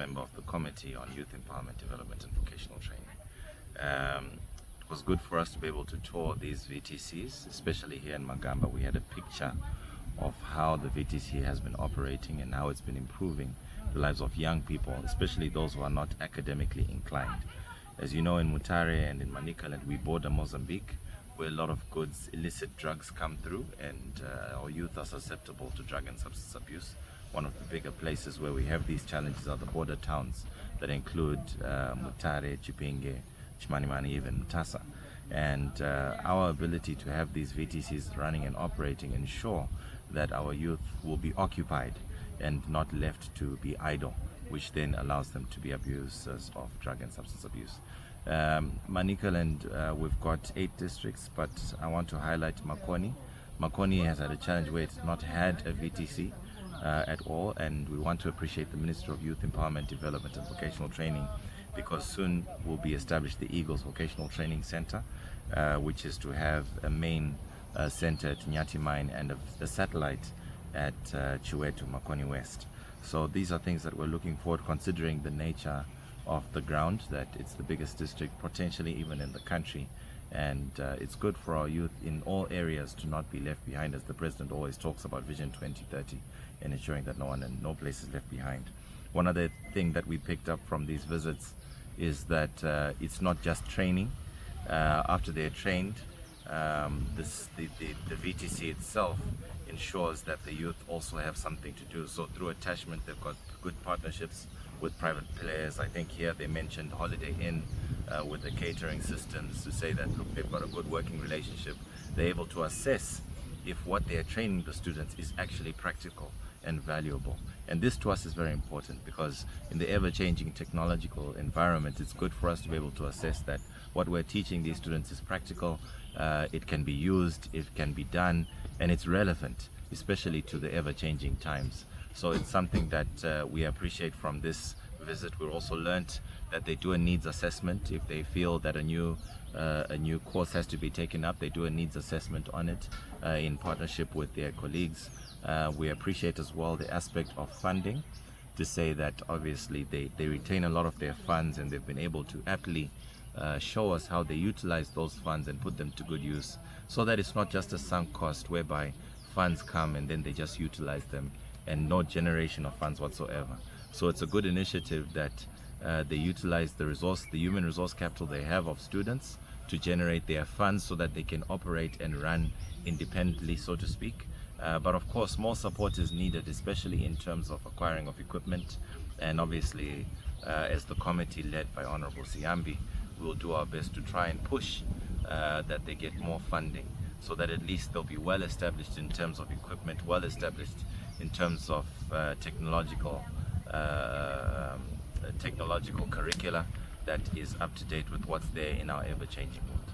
member of the Committee on Youth Empowerment, Development and Vocational Training. It was good for us to be able to tour these VTCs, especially here in Magamba. We had a picture of how the VTC has been operating and how it's been improving the lives of young people, especially those who are not academically inclined. As you know, in Mutare and in Manicaland, we border Mozambique, where a lot of goods, illicit drugs come through, and our youth are susceptible to drug and substance abuse. One of the bigger places where we have these challenges are the border towns that include Mutare, Chipinge, Chimanimani, even Mutasa. And our ability to have these VTCs running and operating ensure that our youth will be occupied and not left to be idle, which then allows them to be abusers of drug and substance abuse. Manicaland, we've got 8 districts, but I want to highlight Makoni. Makoni has had a challenge where it's not had a VTC at all, and we want to appreciate the Minister of Youth Empowerment, Development and Vocational Training, because soon will be established the Eagles Vocational Training Centre, which is to have a main centre at Inyati Mine and a satellite at Chiwetu, Makoni West. So these are things that we're looking forward, considering the nature of the ground, that it's the biggest district potentially even in the country, and it's good for our youth in all areas to not be left behind, as the President always talks about Vision 2030 and ensuring that no one and no place is left behind. One other thing that we picked up from these visits is that it's not just training. After they're trained, the VTC itself ensures that the youth also have something to do. So through attachment, they've got good partnerships with private players. I think here they mentioned Holiday Inn with the catering systems, to say that, look, they've got a good working relationship. They're able to assess if what they're training the students is actually practical and valuable. And this to us is very important, because in the ever-changing technological environment, it's good for us to be able to assess that what we're teaching these students is practical, it can be used, it can be done, and it's relevant, especially to the ever-changing times. So it's something that we appreciate from this visit. We also learned that they do a needs assessment. If they feel that a new course has to be taken up, they do a needs assessment on it in partnership with their colleagues. We appreciate as well the aspect of funding, to say that obviously they retain a lot of their funds, and they've been able to aptly show us how they utilize those funds and put them to good use, so that it's not just a sunk cost whereby funds come and then they just utilize them and no generation of funds whatsoever. So it's a good initiative that they utilize the human resource capital they have of students to generate their funds so that they can operate and run independently, so to speak. But of course, more support is needed, especially in terms of acquiring of equipment. And obviously, as the committee led by Honorable Siambi, we'll do our best to try and push that they get more funding, so that at least they'll be well established in terms of equipment, well established in terms of technological curricula that is up to date with what's there in our ever-changing world.